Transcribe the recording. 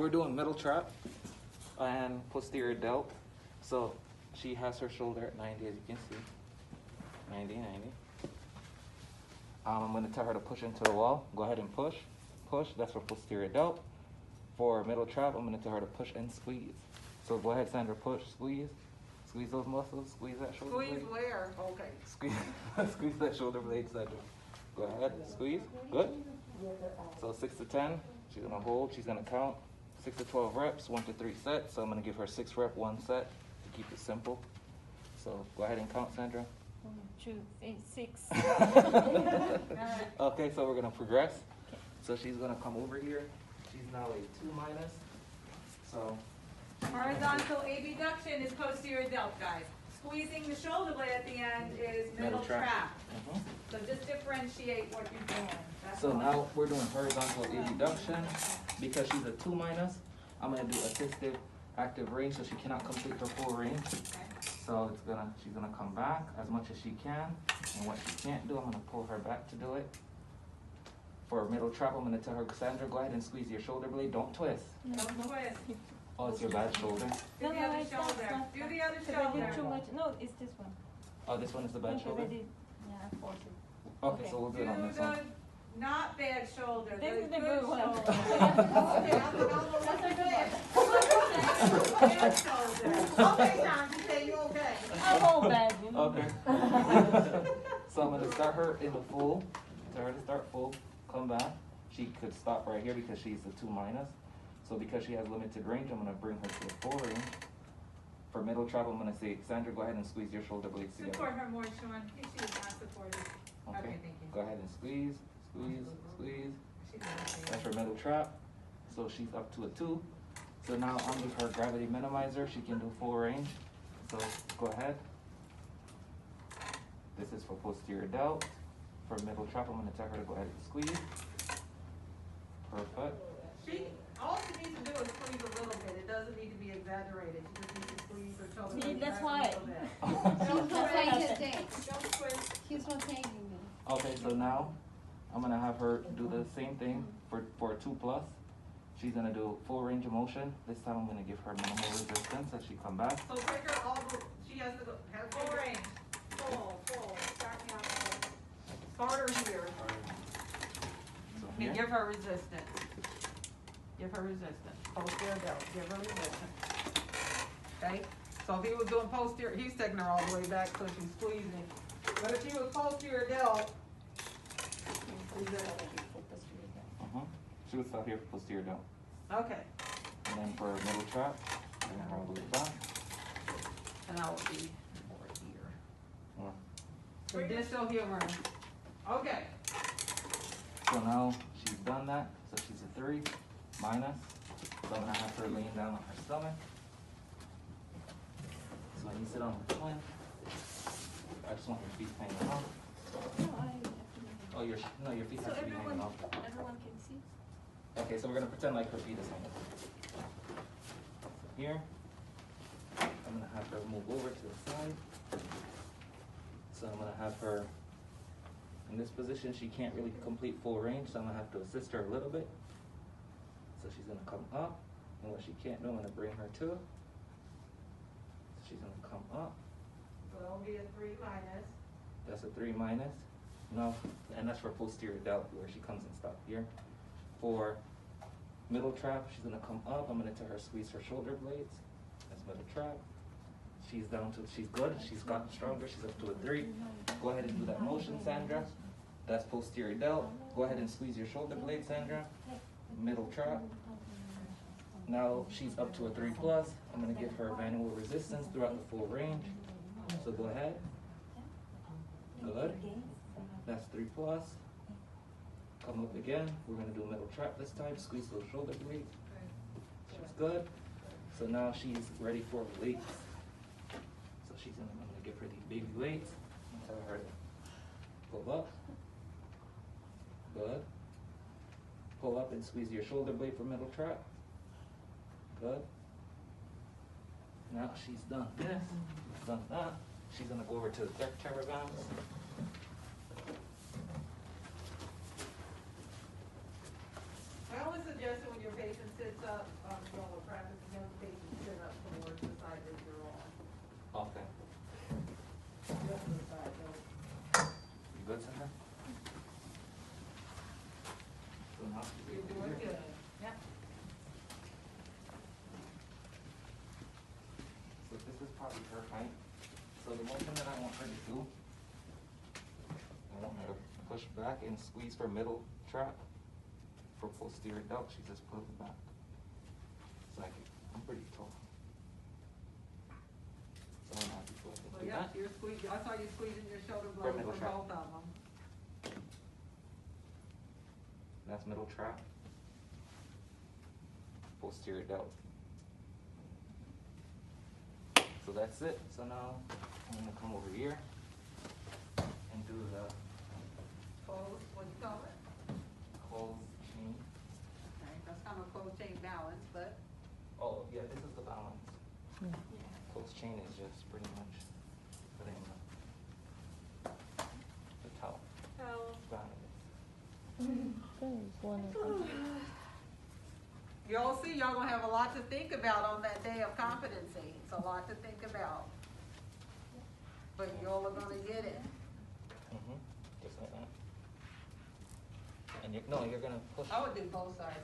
We're doing middle trap and posterior delt. So she has her shoulder at 90, as you can see. 90, 90. I'm going to tell her to push into the wall. Go ahead and push. Push. That's for posterior delt. For middle trap, I'm going to tell her to push and squeeze. So go ahead, Sandra. Push, squeeze. Squeeze those muscles. Squeeze that shoulder blade. Squeeze where? Okay. Squeeze, squeeze that shoulder blade, Sandra. Go ahead. Squeeze. Good. So 6 to 10. She's going to hold. She's going to count. 6 to 12 reps, 1 to 3 sets. So I'm going to give her 6 rep, 1 set to keep it simple. So go ahead and count, Sandra. 1, 2, 3, 6. Okay, so we're going to progress. So she's going to come over here. She's now a 2 minus. So horizontal abduction is posterior delt, guys. Squeezing the shoulder blade at the end is middle trap. So just differentiate what you're doing. That's so all. now we're doing horizontal abduction. Because she's a 2 minus, I'm going to do assistive active range so she cannot complete her full range. Okay. So she's gonna come back as much as she can, and what she can't do, I'm gonna pull her back to do it. For middle trap, I'm gonna tell her, Sandra, go ahead and squeeze your shoulder blade. Don't twist. Don't twist. Oh, it's your bad shoulder. Do the other shoulder. Do the other shoulder. Too much. No, it's this one. Oh, this one is the bad Because shoulder. I did. Yeah, I forced it. Okay, Okay. so we'll do it on this one. Not bad shoulder. This the is the good good one. shoulder. Okay, I'm Bad shoulder. okay, Tom, you say you okay. I'm all bad, you know. Okay. So I'm gonna start her in the full. Tell her to start full. Come back. She could stop right here because she's a 2 minus. So because she has limited range, I'm gonna bring her to a full range. For middle trap, I'm gonna say, Sandra, go ahead and squeeze your shoulder blades together. Support her more, Sean. She is not supported. Okay. Okay, thank you. Go ahead and squeeze, squeeze, squeeze. She's not That's her middle trap. So she's up to a 2. So now I'm with her gravity minimizer. She can do full range. So go ahead. This is for posterior delt. For middle trap, I'm gonna tell her to go ahead and squeeze. Perfect. All she needs to do is squeeze a little bit. It doesn't need to be exaggerated. She just needs to squeeze her shoulder. See, blade that's back why. a little bit. Don't That's twist. why I said Don't twist. he's not taking me. Okay, so now I'm gonna have her do the same thing for a 2 plus. She's gonna do full range of motion. This time I'm gonna give her minimal resistance as she come back. So take her all the, she has to go, have Full range. Full. Start me out full. Start her here. So And here. give her resistance. Give her resistance. Posterior delt, give her resistance. Okay? So if he was doing posterior, he's taking her all the way back so she's squeezing. But if he was posterior delt, She would stop here for posterior delt. okay. And then for middle trap, bring her all the way back. And I will be over here. Or- So distal humor. Okay. So now she's done that. So she's a 3 minus. So I'm gonna have her laying down on her stomach. So when you sit on her twin, I just want your feet hanging off. Oh, your feet have to be hanging off. Everyone can see. Okay, so we're gonna pretend like her feet is hanging. So here, I'm gonna have her move over to the side. So I'm gonna have her in this position. She can't really complete full range, so I'm gonna have to assist her a little bit. So she's gonna come up, and what she can't do, I'm gonna bring her to. So she's gonna come up. So that'll be a 3 minus. That's a 3 minus. No, and that's for posterior delt where she comes and stops here. For middle trap, she's gonna come up. I'm gonna tell her squeeze her shoulder blades. That's middle trap. She's down to, she's good. She's gotten stronger. She's up to a 3. Go ahead and do that motion, Sandra. That's posterior delt. Go ahead and squeeze your shoulder blade, Sandra. Middle trap. Now she's up to a 3 plus. I'm gonna give her manual resistance throughout the full range. So go ahead. Good. That's 3 plus. Come up again. We're gonna do a middle trap this time. Squeeze those shoulder blades. She's good. So now she's ready for weights. So I'm gonna give her these baby weights. And tell her to pull up. Good. Pull up and squeeze your shoulder blade for middle trap. Good. Now she's done this, done that. She's gonna go over to the third terror bounce. I always suggest that when your patient sits up, Okay. Just to the side, though. You good, Sandra? So now You're doing good. Yep. So this is probably her height. So the motion that I want her to do, I want her to push back and squeeze for middle trap. For posterior delt, she just pulls back. So I'm pretty tall. So I'm happy to Well, do yeah, that. you're squeezing, I saw you squeezing your shoulder For blades middle for trap. both of them. That's middle trap. Posterior delt. So that's it. So now I'm gonna come over here and do the Close, what do you call it? closed chain. Okay, that's kind of a closed chain balance, but Oh, yeah, this is the balance. Closed chain is just pretty much putting the top balance. you'll see, y'all gonna have a lot to think about on that day of competency. It's a lot to think about. But y'all are gonna get it. Just like that. And you're gonna push. I would do both sides.